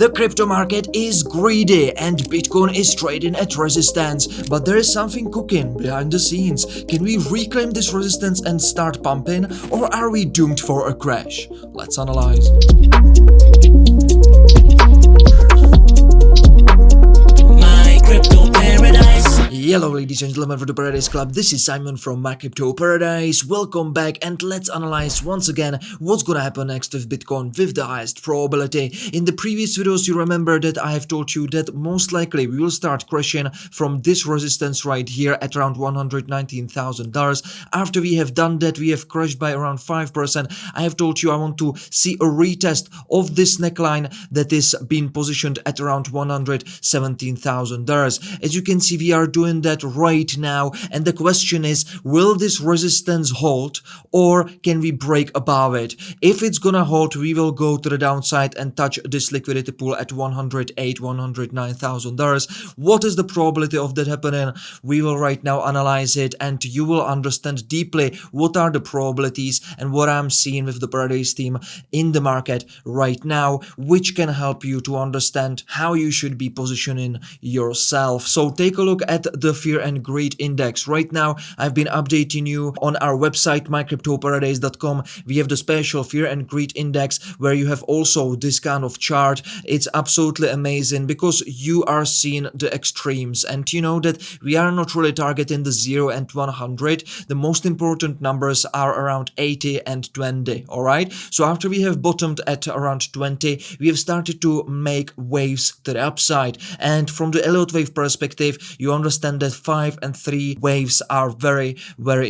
The crypto market is greedy and Bitcoin is trading at resistance, but there is something cooking behind the scenes. Can we reclaim this resistance and start pumping, or are we doomed for a crash? Let's analyze. Hello ladies and gentlemen from the Paradise Club, this is Simon from My Crypto Paradise. Welcome back and let's analyze once again what's gonna happen next with Bitcoin with the highest probability. In the previous videos you remember that I have told you that most likely we will start crashing from this resistance right here at around $119,000. After we have done that, we have crashed by around 5%. I have told you I want to see a retest of this neckline that is being positioned at around $117,000. As you can see, we are doing that right now, and the question is, will this resistance hold or can we break above it? If it's gonna hold, we will go to the downside and touch this liquidity pool at $109,000. What is the probability of that happening? We will right now analyze it and you will understand deeply what are the probabilities and what I'm seeing with the Paradise team in the market right now, which can help you to understand how you should be positioning yourself. So take a look at the fear and greed index. Right now I've been updating you on our website mycryptoparadise.com. We have the special fear and greed index where you have also this kind of chart. It's absolutely amazing because you are seeing the extremes, and you know that we are not really targeting the 0 and 100. The most important numbers are around 80 and 20. All right, so after we have bottomed at around 20, we have started to make waves to the upside, and from the Elliott wave perspective you understand that 5 and 3 waves are very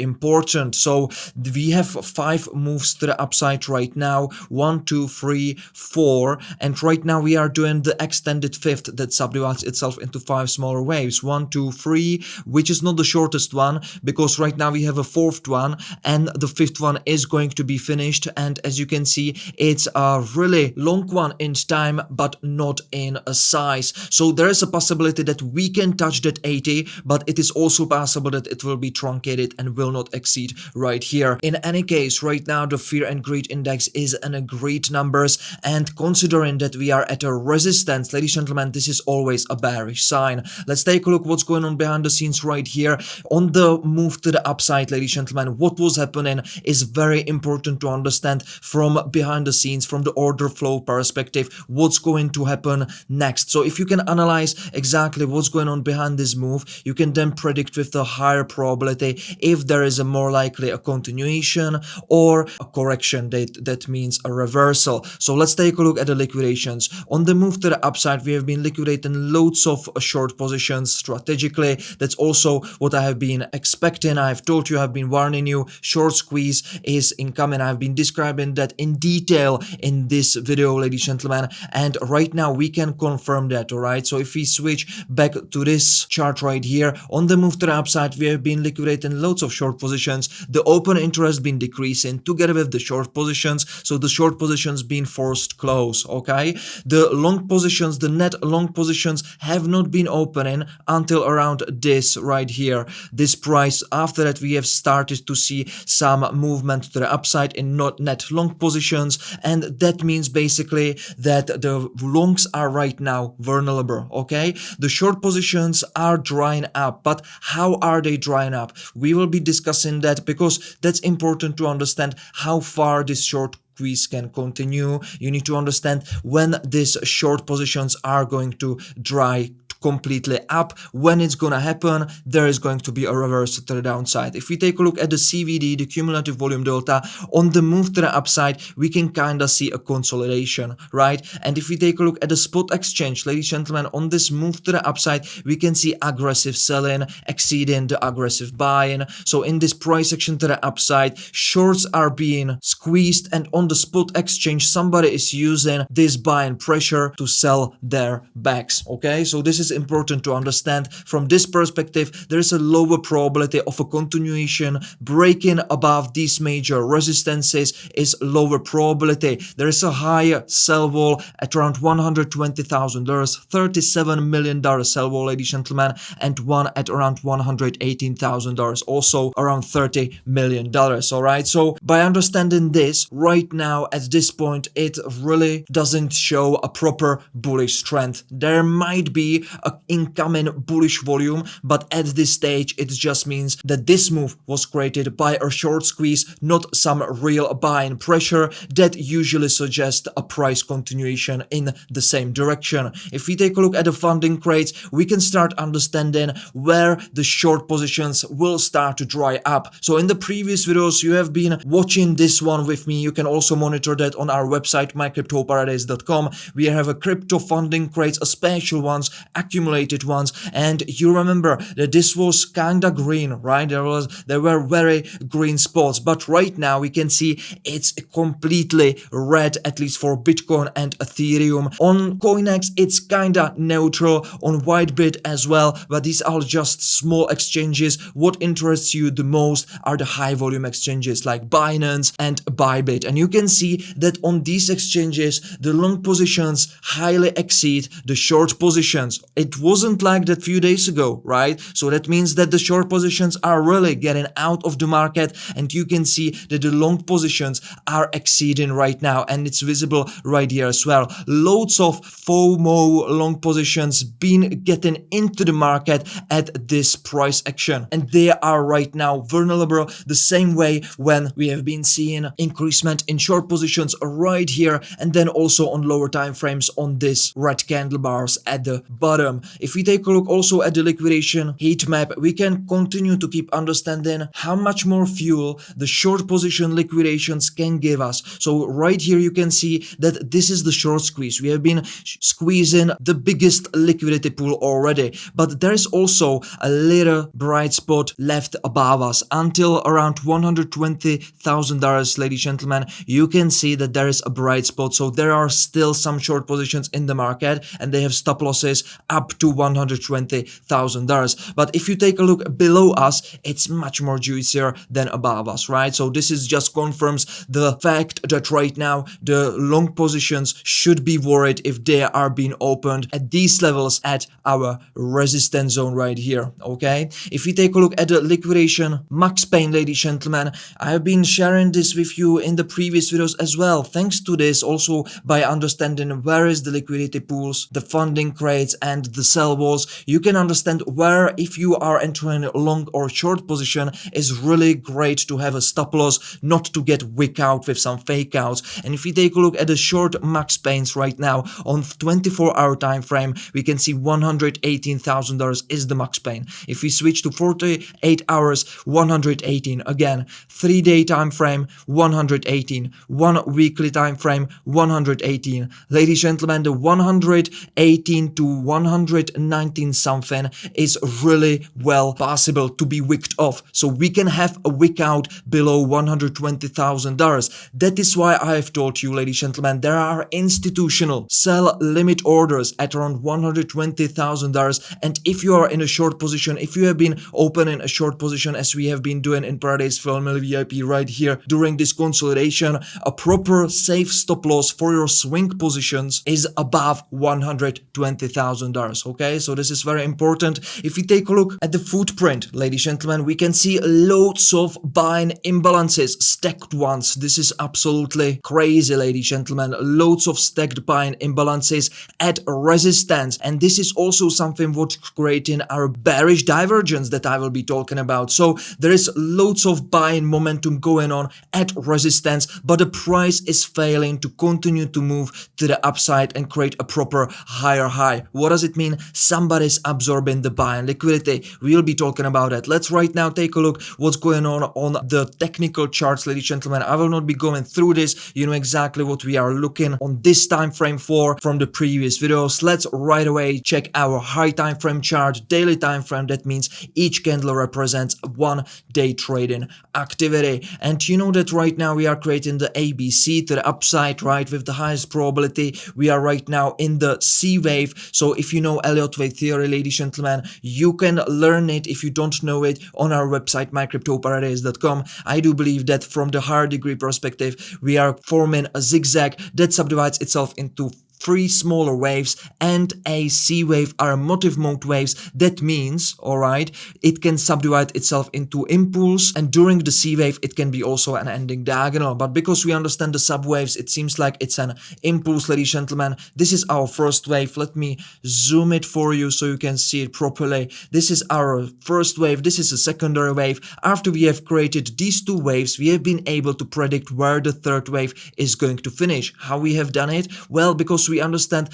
important. So we have 5 moves to the upside right now, 1 2 3 4, and right now we are doing the extended fifth that subdivides itself into 5 smaller waves, 1 2 3, which is not the shortest one because right now we have a 4th one and the 5th one is going to be finished, and as you can see it's a really long one in time but not in a size. So there is a possibility that we can touch that 80, but it is also possible that it will be truncated and will not exceed right here. In any case, right now the fear and greed index is in great numbers, and considering that we are at a resistance, ladies and gentlemen, this is always a bearish sign. Let's take a look what's going on behind the scenes right here. On the move to the upside, ladies and gentlemen, what was happening is very important to understand from behind the scenes, from the order flow perspective, what's going to happen next. So if you can analyze exactly what's going on behind this move, you can then predict with a higher probability if there is a more likely a continuation or a correction. That means a reversal. So let's take a look at the liquidations. On the move to the upside, we have been liquidating loads of short positions strategically. That's also what I have been expecting. I have told you, I have been warning you, short squeeze is incoming. I've been describing that in detail in this video, ladies and gentlemen, and right now we can confirm that. All right, so if we switch back to this chart right here, on the move to the upside, we have been liquidating loads of short positions. The open interest been decreasing together with the short positions, so the short positions being forced close. Okay, the long positions, the net long positions have not been opening until around this right here, this price. After that we have started to see some movement to the upside in not net long positions, and that means basically that the longs are right now vulnerable. Okay, the short positions are drying up, but how are they drying up? We will be discussing that because that's important to understand how far this short squeeze can continue. You need to understand when these short positions are going to dry completely up. When it's gonna happen, there is going to be a reversal to the downside. If we take a look at the CVD, the cumulative volume delta, on the move to the upside, we can kind of see a consolidation, right? And if we take a look at the spot exchange, ladies and gentlemen, on this move to the upside, we can see aggressive selling exceeding the aggressive buying. So in this price action to the upside, shorts are being squeezed, and on the spot exchange, somebody is using this buying pressure to sell their backs. Okay, so this is is important to understand. From this perspective, there is a lower probability of a continuation. Breaking above these major resistances is lower probability. There is a higher sell wall at around $120,000, $37 million sell wall, ladies and gentlemen, and one at around $118,000, also around $30 million. All right, so by understanding this right now at this point, it really doesn't show a proper bullish trend. There might be an incoming bullish volume, but at this stage it just means that this move was created by a short squeeze, not some real buying pressure that usually suggests a price continuation in the same direction. If we take a look at the funding crates, we can start understanding where the short positions will start to dry up. So in the previous videos you have been watching this one with me. You can also monitor that on our website mycryptoparadise.com. We have a crypto funding crates, a special ones, accumulated ones, and you remember that this was kinda green, right? There were very green spots, but right now we can see it's completely red, at least for Bitcoin and Ethereum. On CoinEx it's kinda neutral, on Whitebit as well, but these are just small exchanges. What interests you the most are the high volume exchanges like Binance and Bybit, and you can see that on these exchanges the long positions highly exceed the short positions. It wasn't like that few days ago, right? So that means that the short positions are really getting out of the market, and you can see that the long positions are exceeding right now, and it's visible right here as well. Loads of FOMO long positions been getting into the market at this price action, and they are right now vulnerable the same way when we have been seeing increasement in short positions right here, and then also on lower time frames on this red candle bars at the bottom. If we take a look also at the liquidation heat map, we can continue to keep understanding how much more fuel the short position liquidations can give us. So right here you can see that this is the short squeeze. We have been squeezing the biggest liquidity pool already, but there is also a little bright spot left above us until around $120,000, ladies and gentlemen. You can see that there is a bright spot, so there are still some short positions in the market and they have stop losses up to $120,000. But if you take a look below us, it's much more juicier than above us, right? So this is just confirms the fact that right now the long positions should be worried if they are being opened at these levels at our resistance zone right here. Okay, if we take a look at the liquidation max pain, ladies and gentlemen, I have been sharing this with you in the previous videos as well. Thanks to this, also by understanding where is the liquidity pools, the funding crates and the sell walls, you can understand where, if you are entering a long or short position, is really great to have a stop loss, not to get wick out with some fake outs. And if we take a look at the short max pains right now on 24-hour time frame, we can see $118,000 is the max pain. If we switch to 48 hours, 118 again, 3-day time frame, 118, 1 weekly time frame, 118. Ladies and gentlemen, the 118 to 119 something is really well possible to be wicked off. So we can have a wick out below $120,000. That is why I have told you, ladies and gentlemen, there are institutional sell limit orders at around $120,000. And if you are in a short position, if you have been opening a short position as we have been doing in ParadiseFamilyVIP right here during this consolidation, a proper safe stop loss for your swing positions is above $120,000. Okay, so this is very important. If we take a look at the footprint, ladies and gentlemen, we can see loads of buying imbalances, stacked ones. This is absolutely crazy, ladies and gentlemen. Loads of stacked buying imbalances at resistance, and this is also something what's creating our bearish divergence that I will be talking about. So there is loads of buying momentum going on at resistance, but the price is failing to continue to move to the upside and create a proper higher high. What does it mean? Somebody's absorbing the buying liquidity. We'll be talking about it. Let's right now take a look what's going on the technical charts, ladies and gentlemen. I will not be going through this. You know exactly what we are looking on this time frame for from the previous videos. Let's right away check our high time frame chart, daily time frame. That means each candle represents 1 day trading activity, and you know that right now we are creating the ABC to the upside, right, with the highest probability. We are right now in the C wave. So if you you know Elliott wave theory, ladies and gentlemen, you can learn it if you don't know it on our website mycryptoparadise.com. I do believe that from the higher degree perspective, we are forming a zigzag that subdivides itself into 3 smaller waves, and a C wave are motive mode waves. That means, alright, it can subdivide itself into impulse, and during the C wave it can be also an ending diagonal. But because we understand the subwaves, it seems like it's an impulse, ladies and gentlemen. This is our first wave. Let me zoom it for you so you can see it properly. This is our first wave. This is a secondary wave. After we have created these 2 waves, we have been able to predict where the third wave is going to finish. How we have done it? Well, because we understand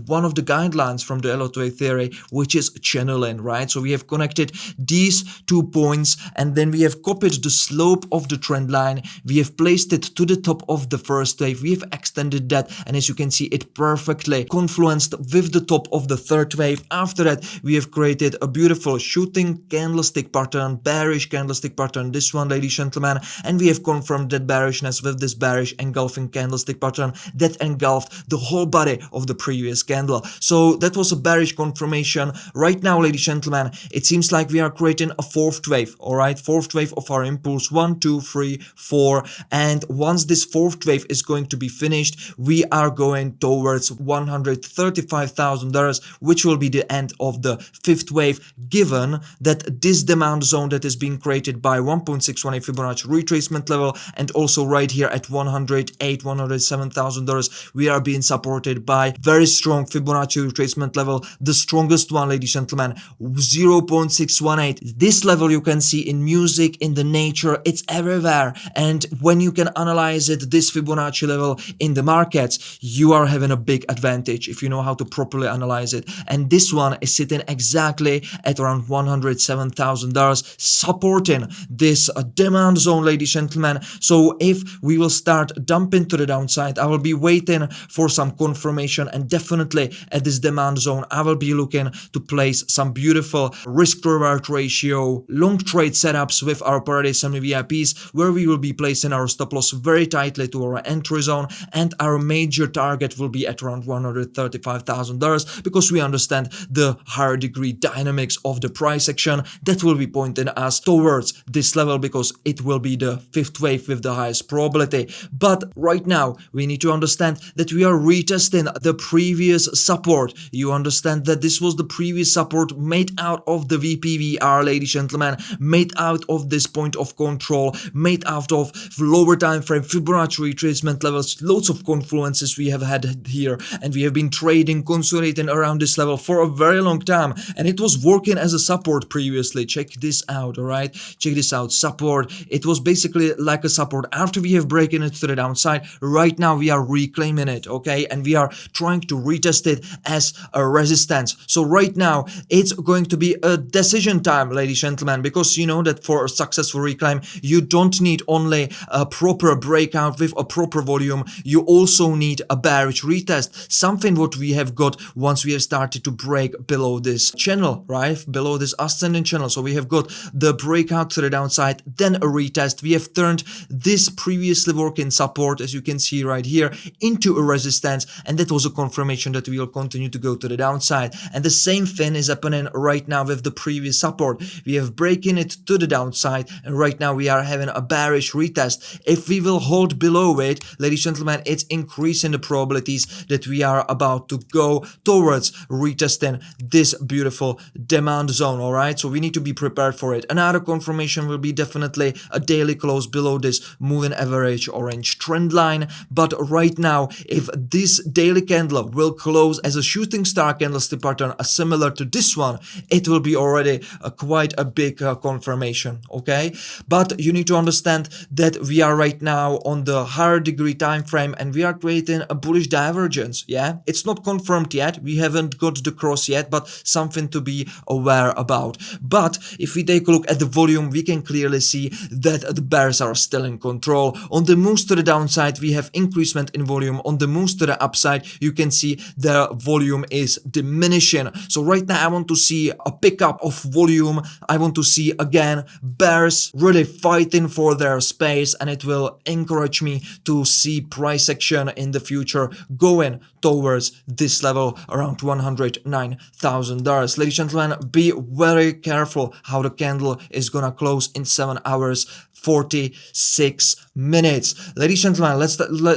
one of the guidelines from the Elliott wave theory, which is channeling, right? So we have connected these 2 points, and then we have copied the slope of the trend line. We have placed it to the top of the first wave. We have extended that, and as you can see, it perfectly confluenced with the top of the third wave. After that, we have created a beautiful shooting candlestick pattern, bearish candlestick pattern, this one, ladies and gentlemen, and we have confirmed that bearishness with this bearish engulfing candlestick pattern that engulfed the whole body of the previous candle. So that was a bearish confirmation. Right now, ladies and gentlemen, it seems like we are creating a 4th wave, alright, 4th wave of our impulse, 1, 2, 3, 4, and once this 4th wave is going to be finished, we are going towards $135,000, which will be the end of the 5th wave, given that this demand zone that is being created by 1.618 Fibonacci retracement level, and also right here at $107,000, we are being supported by very strong Fibonacci retracement level, the strongest one, ladies and gentlemen, 0.618. This level you can see in music, in the nature, it's everywhere, and when you can analyze it, this Fibonacci level in the markets, you are having a big advantage if you know how to properly analyze it. And this one is sitting exactly at around $107,000, supporting this demand zone, ladies and gentlemen. So if we will start dumping to the downside, I will be waiting for some confirmation, and definitely at this demand zone I will be looking to place some beautiful risk to reward ratio long trade setups with our Paradise Family VIPs, where we will be placing our stop loss very tightly to our entry zone, and our major target will be at around $135,000, because we understand the higher degree dynamics of the price action that will be pointing us towards this level, because it will be the 5th wave with the highest probability. But right now we need to understand that we are retesting the previous support. You understand that this was the previous support made out of the VPVR, ladies and gentlemen, made out of this point of control, made out of lower time frame Fibonacci retracement levels, loads of confluences we have had here, and we have been trading, consolidating around this level for a very long time, and it was working as a support previously. Check this out, alright? Check this out, support. It was basically like a support. After we have broken it to the downside, right now we are reclaiming it, okay? And we are trying to retest it as a resistance. So right now it's going to be a decision time, ladies and gentlemen, because you know that for a successful reclaim you don't need only a proper breakout with a proper volume, you also need a bearish retest, something what we have got once we have started to break below this channel, right, below this ascending channel. So we have got the breakout to the downside, then a retest. We have turned this previously working support, as you can see right here, into a resistance, and that was a confirmation that we will continue to go to the downside. And the same thing is happening right now with the previous support. We have breaking it to the downside, and right now we are having a bearish retest. If we will hold below it, ladies and gentlemen, it's increasing the probabilities that we are about to go towards retesting this beautiful demand zone, alright? So we need to be prepared for it. Another confirmation will be definitely a daily close below this moving average orange trend line. But right now, if this daily candle will close as a shooting star candlestick pattern similar to this one, it will be already quite a big confirmation, okay? But you need to understand that we are right now on the higher degree time frame, and we are creating a bullish divergence. Yeah, it's not confirmed yet, we haven't got the cross yet, but something to be aware about. But if we take a look at the volume, we can clearly see that the bears are still in control. On the moves to the downside, we have increasement in volume. On the moves to the upside, you can see the volume is diminishing. So right now I want to see a pickup of volume. I want to see again bears really fighting for their space, and it will encourage me to see price action in the future going towards this level around $109,000. Ladies and gentlemen, be very careful how the candle is gonna close in 7 hours 46 minutes. Ladies and gentlemen,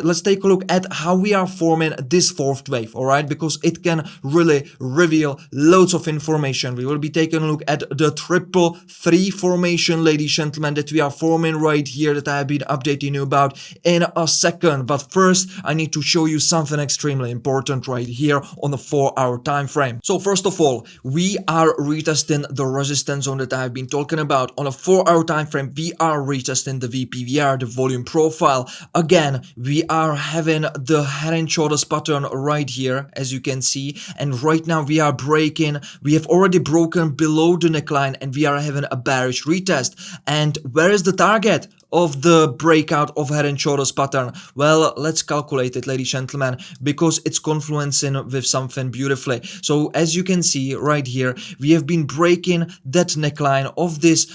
let's take a look at how we are forming this fourth wave, all right, because it can really reveal loads of information. We will be taking a look at the 333 formation, ladies and gentlemen, that we are forming right here, that I have been updating you about in a second. But first I need to show you something extremely important right here on the 4-hour time frame. So first of all, we are retesting the resistance zone that I have been talking about. On a 4-hour time frame, we are retesting the VPVR, the volume profile. Again, we are having the head and shoulders pattern right here, as you can see, and right now we are breaking. We have already broken below the neckline and we are having a bearish retest. And where is the target of the breakout of head and shoulders pattern? Well, let's calculate it, ladies and gentlemen, because it's confluencing with something beautifully. So as you can see right here, we have been breaking that neckline of this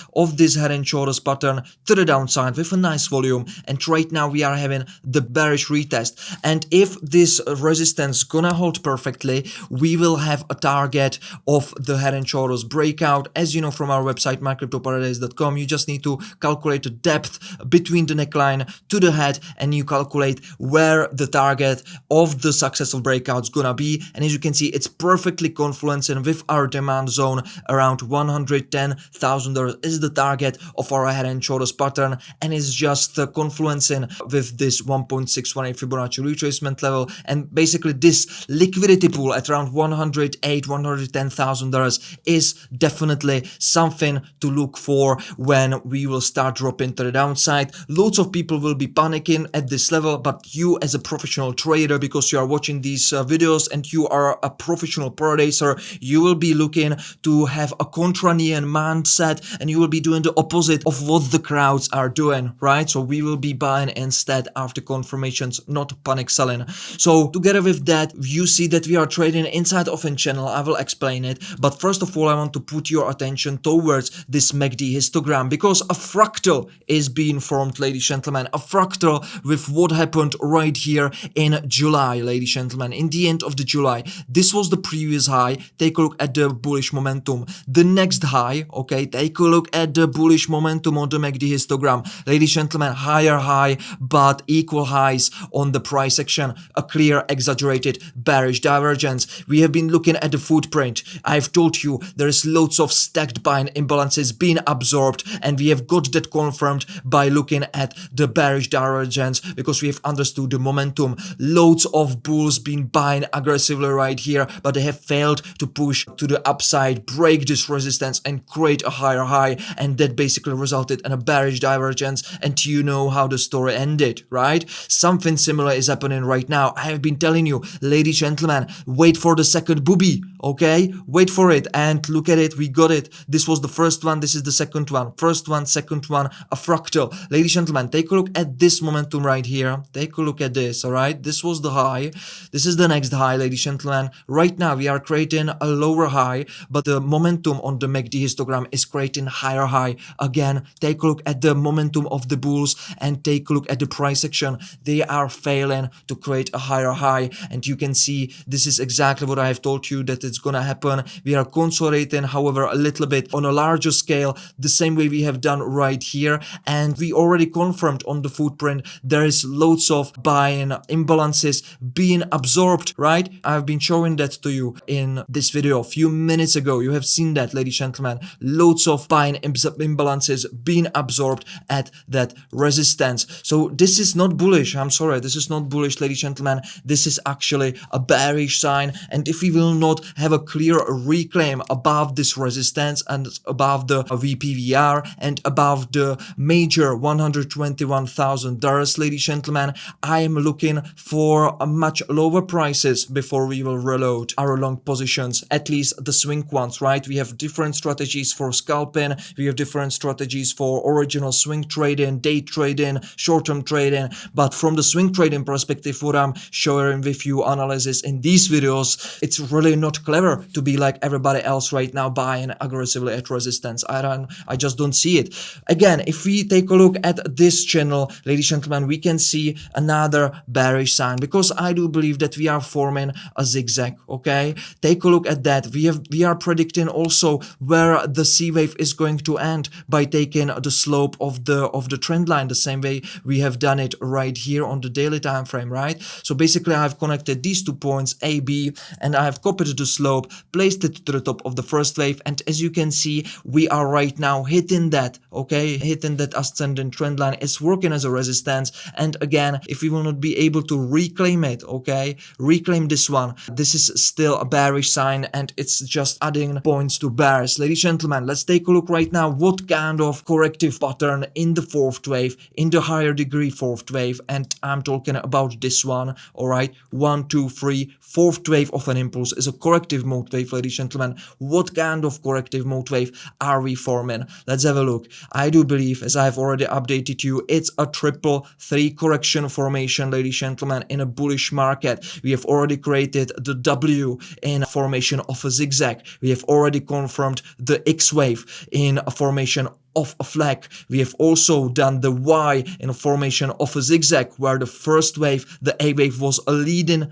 head and shoulders pattern to the downside with a nice volume, and right now we are having the bearish retest. And if this resistance gonna hold perfectly, we will have a target of the head and shoulders breakout. As you know from our website mycryptoparadise.com, you just need to calculate the depth between the neckline to the head, and you calculate where the target of the successful breakout is gonna be. And as you can see, it's perfectly confluencing with our demand zone. Around $110,000 is the target of our head and shoulders pattern, and it's just confluencing with this 1.618 Fibonacci retracement level. And basically this liquidity pool at around $110,000 is definitely something to look for when we will start dropping to the downside. Loads of people will be panicking at this level, but you as a professional trader, because you are watching these videos and you are a professional paradiser, you will be looking to have a contrarian mindset, and you will be doing the opposite of what the crowds are doing, right? So we will be buying instead after confirmations, not panic selling. So together with that, you see that we are trading inside of a channel. I will explain it, but first of all I want to put your attention towards this MACD histogram, because a fractal is being formed, ladies and gentlemen, a fractal with what happened right here in July, ladies and gentlemen. In the end of the July, this was the previous high. Take a look at the bullish momentum. The next high, okay, take a look at the bullish momentum on the MACD histogram, ladies and gentlemen. Higher high but equal highs on the price action, a clear exaggerated bearish divergence. We have been looking at the footprint. I've told you there is loads of stacked buying imbalances being absorbed, and we have got that confirmed by looking at the bearish divergence, because we have understood the momentum. Loads of bulls been buying aggressively right here, but they have failed to push to the upside, break this resistance and create a higher high, and that basically resulted in a bearish divergence. And you know how the story ended, right? Something similar is happening right now. I have been telling you, ladies and gentlemen, wait for the second booby, okay? Wait for it, and look at it. We got it. This was the first one, this is the second one. First one, second one, a fractal. Ladies and gentlemen, take a look at this momentum right here. Take a look at this, all right? This was the high. This is the next high, ladies and gentlemen. Right now we are creating a lower high, but the momentum on the MACD histogram is creating higher high. Again, take a look at the momentum of the bulls and take a look at the price action. They are failing to create a higher high, and you can see this is exactly what I have told you that it's gonna happen. We are consolidating, however, a little bit on a larger scale, the same way we have done right here, and we already confirmed on the footprint there is loads of buying imbalances being absorbed, right? I've been showing that to you in this video a few minutes ago. You have seen that, ladies and gentlemen. Loads of buying imbalances being absorbed at that resistance. So this is not bullish. I'm sorry, this is not bullish, ladies and gentlemen. This is actually a bearish sign, and if we will not have a clear reclaim above this resistance and above the VPVR and above the major major $121,000, ladies and gentlemen, I am looking for a much lower prices before we will reload our long positions, at least the swing ones, right? We have different strategies for scalping, we have different strategies for original swing trading, day trading, short-term trading, but from the swing trading perspective, what I'm sharing with you analysis in these videos, it's really not clever to be like everybody else right now, buying aggressively at resistance. I just don't see it. Again, if we take a look at this channel, ladies and gentlemen, we can see another bearish sign, because I do believe that we are forming a zigzag. Okay, take a look at that. We are predicting also where the C wave is going to end by taking the slope of the trend line, the same way we have done it right here on the daily time frame, right? So basically I've connected these 2 points A, B, and I have copied the slope, placed it to the top of the first wave, and as you can see, we are right now hitting that. Okay, hitting that ascending trend line. It's working as a resistance, and again, if we will not be able to reclaim it, okay, reclaim this one, this is still a bearish sign, and it's just adding points to bears. Ladies and gentlemen, let's take a look right now what kind of corrective pattern in the fourth wave, in the higher degree fourth wave, and I'm talking about this one. All right, 1, 2, 3, fourth wave of an impulse is a corrective mode wave, ladies and gentlemen. What kind of corrective mode wave are we forming? Let's have a look. I do believe, as I've already updated you, it's a 333 correction formation, ladies and gentlemen, in a bullish market. We have already created the W in a formation of a zigzag. We have already confirmed the X wave in a formation of a flag. We have also done the Y in a formation of a zigzag, where the first wave, the A wave, was a leading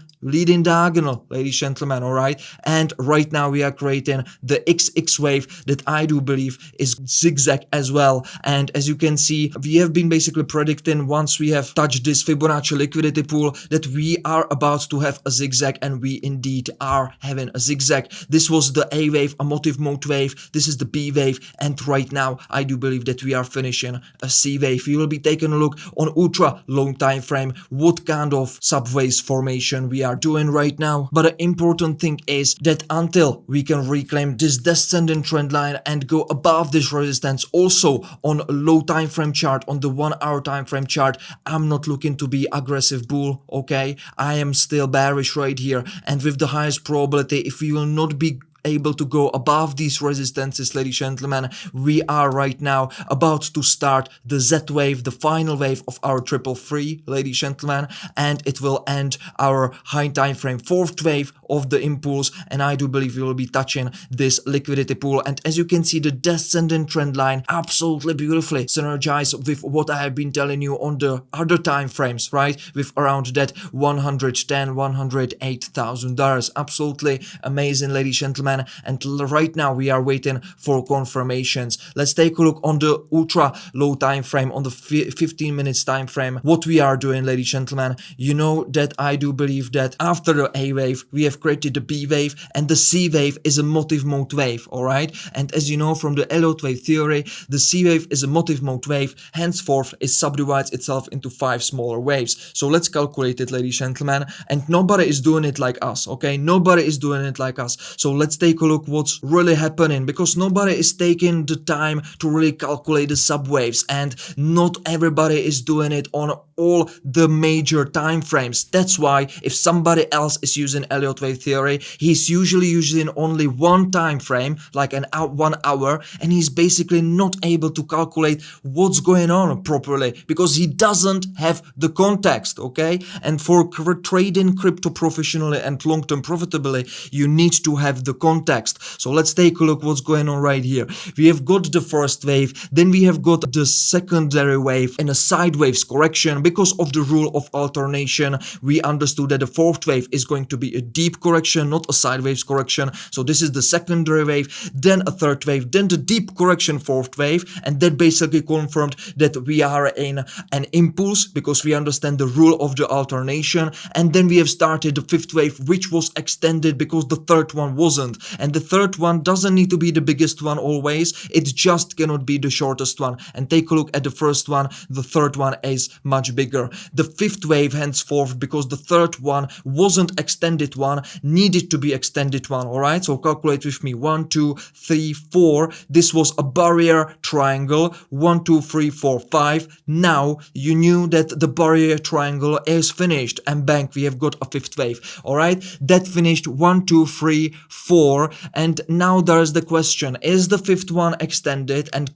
diagonal, ladies and gentlemen. All right, and right now we are creating the XX wave that I do believe is zigzag as well. And as you can see, we have been basically predicting, once we have touched this Fibonacci liquidity pool, that we are about to have a zigzag, and we indeed are having a zigzag. This was the A wave, a motive mode wave. This is the B wave, and right now I do believe that we are finishing a C wave. We will be taking a look on ultra long time frame what kind of subwaves formation we are doing right now. But the important thing is that until we can reclaim this descending trend line and go above this resistance, also on a low time frame chart, on the 1 hour time frame chart, I'm not looking to be aggressive bull. Okay, I am still bearish right here, and with the highest probability, if we will not be able to go above these resistances, ladies and gentlemen, we are right now about to start the Z wave, the final wave of our 333, ladies and gentlemen, and it will end our high time frame fourth wave of the impulse, and I do believe we will be touching this liquidity pool. And as you can see, the descending trend line absolutely beautifully synergized with what I have been telling you on the other time frames, right, with around that $108,000. Absolutely amazing, ladies and gentlemen. And right now we are waiting for confirmations. Let's take a look on the ultra low time frame, on the 15 minutes time frame, what we are doing, ladies and gentlemen. You know that I do believe that after the A wave we have created the B wave, and the C wave is a motive mode wave. All right, and as you know from the Elliott wave theory, the C wave is a motive mode wave, henceforth it subdivides itself into 5 smaller waves. So let's calculate it, ladies and gentlemen, and nobody is doing it like us. Okay, nobody is doing it like us. So let's take a look what's really happening, because nobody is taking the time to really calculate the subwaves, and not everybody is doing it on all the major time frames. That's why if somebody else is using Elliott wave theory, he's usually using only one time frame, like 1 hour, and he's basically not able to calculate what's going on properly, because he doesn't have the context. Okay, and for trading crypto professionally and long-term profitably, you need to have the context. So let's take a look what's going on right here. We have got the first wave, then we have got the secondary wave and a sideways correction. Because of the rule of alternation, we understood that the fourth wave is going to be a deep correction, not a sideways correction. So this is the secondary wave, then a third wave, then the deep correction fourth wave, and that basically confirmed that we are in an impulse, because we understand the rule of the alternation. And then we have started the fifth wave, which was extended because the third one wasn't. important. And the third one doesn't need to be the biggest one always, it just cannot be the shortest one. And take a look at the first one, the third one is much bigger. The fifth wave henceforth, because the third one wasn't extended one, needed to be extended one. All right, so calculate with me. 1, 2, 3, 4. This was a barrier triangle. 1, 2, 3, 4, 5. Now you knew that the barrier triangle is finished, and bang, we have got a fifth wave. All right, that finished 1, 2, 3, 4, and now there's the question: is the fifth one extended and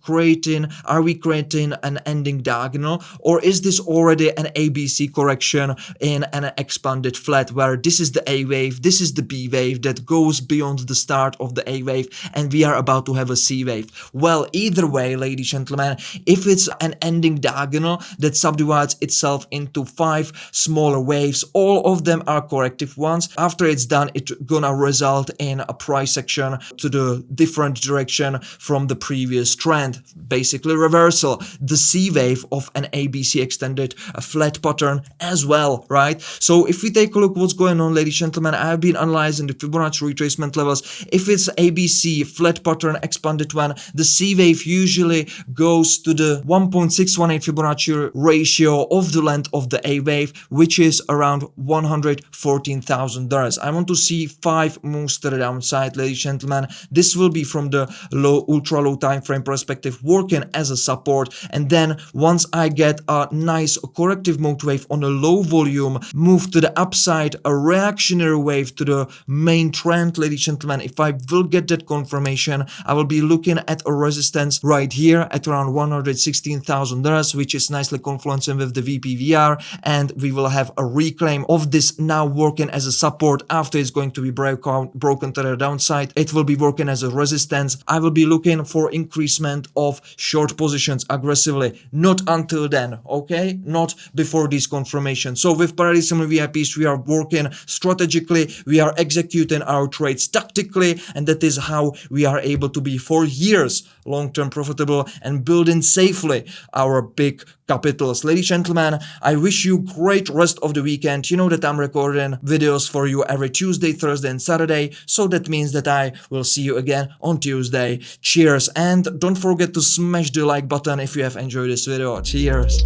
are we creating an ending diagonal, or is this already an ABC correction in an expanded flat where this is the A wave, this is the B wave that goes beyond the start of the A wave, and we are about to have a C wave? Well, either way, ladies and gentlemen, if it's an ending diagonal that subdivides itself into 5 smaller waves, all of them are corrective ones. After it's done, it's gonna result in a price action to the different direction from the previous trend, basically reversal. The C wave of an ABC extended a flat pattern as well, right? So if we take a look what's going on, ladies and gentlemen, I've been analyzing the Fibonacci retracement levels. If it's ABC flat pattern expanded one, the C wave usually goes to the 1.618 Fibonacci ratio of the length of the A wave, which is around $114,000. I want to see 5 moves to the downside, ladies and gentlemen. This will be from the ultra low time frame perspective, working as a support, and then once I get a nice corrective mode wave on a low volume, move to the upside, a reactionary wave to the main trend, ladies and gentlemen. If I will get that confirmation, I will be looking at a resistance right here at around $116,000, which is nicely confluencing with the VPVR, and we will have a reclaim of this now working as a support. After it's going to be broken to the downside, it will be working as a resistance. I will be looking for increasement of short positions aggressively, not until then, okay, not before this confirmation. So with ParadiseFamilyVIPs, we are working strategically, we are executing our trades tactically, and that is how we are able to be for years long-term profitable and building safely our big capitals. Ladies and gentlemen, I wish you great rest of the weekend. You know that I'm recording videos for you every Tuesday, Thursday and Saturday, so that means that I will see you again on Tuesday. Cheers, and don't forget to smash the like button if you have enjoyed this video. Cheers.